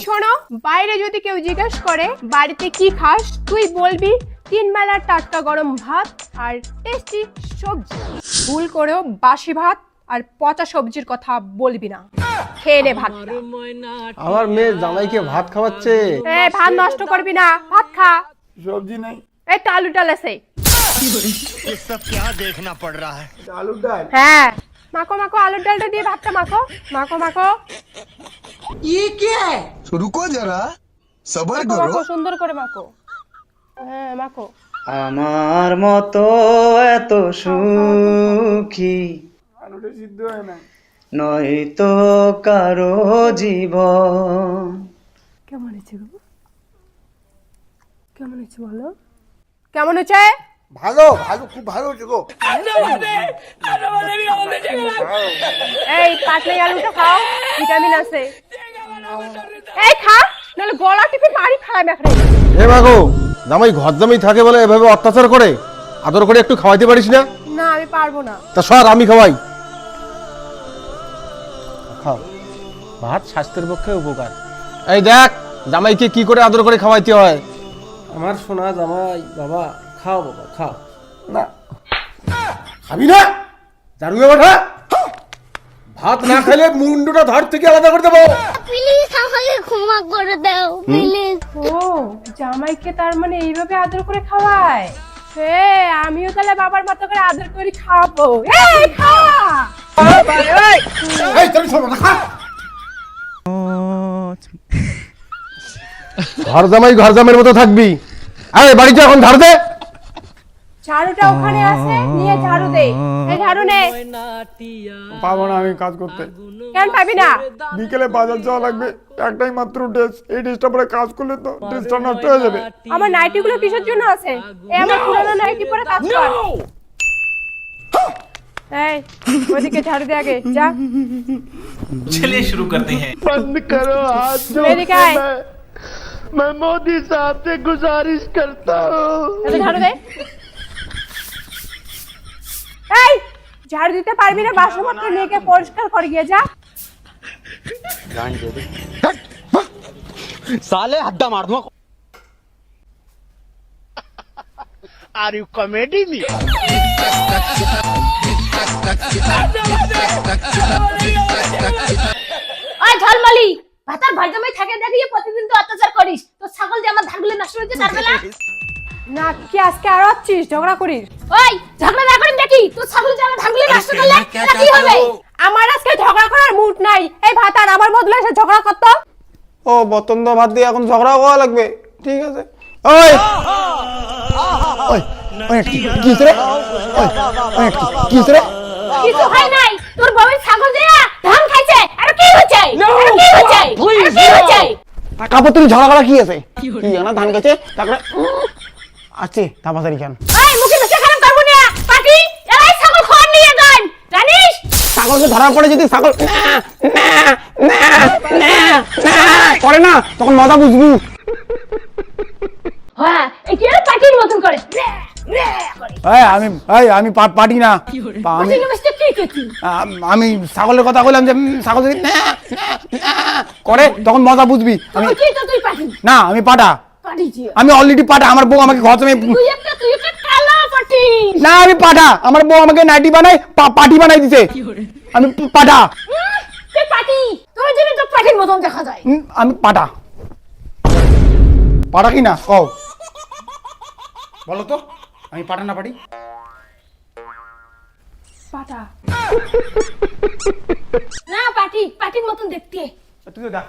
শোনো, বাইরে যদি কেউ জিজ্ঞেস করে বাড়িতে কি খাস, তুই বলবি 3 বেলার টাটকা গরম ভাত আর টেস্টি সবজি। ভুল করেও বাসি ভাত আর পচা সবজির কথা বলবি না। খেয়ে নে ভাত। আমার মেয়ে জামাইকে ভাত খাওয়াচ্ছে। ভাত নষ্ট করবি না, ভাত খা। সবজি নাই। এই তো আলু ডাল আছে। ये सब क्या देखना पड़ रहा है। আলুর ডাল। হ্যাঁ, মাখো মাখো আলুর ডালটা দিয়ে ভাতটা মাখো। মাখো মাখো रुको जरा सबर মাখো करो। মাখো, সুন্দর করে মাখো। হ্যাঁ মাখো। আমার মতো এত সুখী আলুটা সিদ্ধ হয় না। নয়তো কারো জীবন। কেমন হয়েছে গো? কেমন হয়েছে বলো? কেমন হয়েছে? ভালো ভালো, খুব ভালো হচ্ছে গো। এই পাতলা আলুটা খাও, ভিটামিন আছে। এই খা, নাহলে গলা টিপে মারি খায় মেখরে। এ মাগো, জামাই ঘর জামাই থাকে বলে এভাবে অত্যাচার করে, আদর করে একটু খাওয়াইতে পারিস না? না আমি পারবো না। তা সর, আমি খাওয়াই। খাও, ভাত স্বাস্থ্যের পক্ষে উপকার। এই দেখ জামাইকে কি করে আদর করে খাওয়াইতে হয়। আমার সোনা জামাই, বাবা খাও, বাবা খাও। না খাবি না, দারুয়ে বাটা। ভাত না খেলে মুন্ডুটা ধর থেকে আলাদা করে দেবো। প্লিজ আমাকে ক্ষমা করে দাও প্লিজ। ও জামাইকে তার মানে এইভাবে আদর করে খাওয়ায়। আমিও তাহলে বাবার মতো করে আদর করে খাওয়াবো। এই খা। এই তুমি শোনো না, খা। ঘর জামাইয়ের মতো থাকবি। আরে বাড়িতে এখন ঝাড়ু দে। ঝাড়ুটা ওখানে আছে, নিয়ে ঝাড়ু দে। এই ঝাড়ু নে। পাবো না আমি কাজ করতে। কেন পাবি না? বিকেলে বাজার যাওয়া লাগবে, একটাই মাত্র ড্রেস। এই ড্রেসটা পরে কাজ করলে তো ড্রেসটা নষ্ট হয়ে যাবে। আমার নাইটিগুলো কিসের জন্য আছে? এই আমার পুরনো নাইটি পরে কাজ কর। এই ওদিকে ঝাড়ু দে আগে, যা। चलिए शुरू करते हैं। बंद करो हाथ जो এদিকে আয়। मैं मोदी साहब से गुजारिश करता हूँ। এত ঝাড়ু দে। এই ঝাড়ু দিতে পারবি না? বাসনপত্র নিয়ে গিয়ে পরিষ্কার করে গিয়ে যা। साले हड्डा मार दूंगा। Are you comedy me? ওই ঝলমলি, ভাতার ভাই জামাই থাকে দেখিয়ে প্রতিদিন তো অত্যাচার করিস। তো ছাগল যে আমার ধানগুলো নষ্ট হয়েছে তার বেলা। না কি আজকে আর আছিস ঝগড়া করিস? ওই ঝগড়া না করেন দেখি, তো ছাগল যে আমার ধানগুলো নষ্ট করলে এটা কি হবে? আমার আজকে ঝগড়া করার মুড নাই। এই ভাতার আমার বদলে এসে ঝগড়া করতো। ও বতন্দ ভাত দিয়ে এখন ঝগড়া করা লাগবে? ঠিক আছে। ওই ওই ওই কি হইছে রে? ওই কি হইছে রে? কিছু হয় নাই, তোর বাবার ছাগল যে ধান খাইছে। আর কি হচ্ছে? আর কি হচ্ছে? আর কি হচ্ছে? কাপড় তুমি ঝগড়া করা কি আছে? কি জানা ধান গেছে তারপরে আছে তাপাতারি কেন? ওই মুখে মুখে খারাপ করব না। পাটি এই ছাগল খাওয়ার নিয়ে যান, জানিস? ছাগলকে ধরা পড়ে যদি ছাগল করে না তখন মজা বুঝবি। হ্যাঁ, এই কি আর পাটির মতন করে? আমি পাটি না। পাটি নমস্তে কি করছিস? আমি ছাগলের কথা বললাম যে ছাগল যদি করে তখন মজা বুঝবি। আমি কি তো তুই পাটি? না, আমি পাটা। পাটি জি। আমি অলরেডি পাটা। আমার বউ আমাকে ঘর জমে। তুই একটা কালো পাটি। না আমি পাটা। আমার বউ আমাকে নাইটি বানাই পাটি বানাই দিছে। আমি পাটা। তুই পাটি। তোর জন্য তো পাটির মতন দেখা যায়। আমি পাটা। পাটা কি না কও বলো তো, আমি পাটা না পাটি? পাটা না পাটি, পাটির মতন দেখতে। তুই তো দেখ।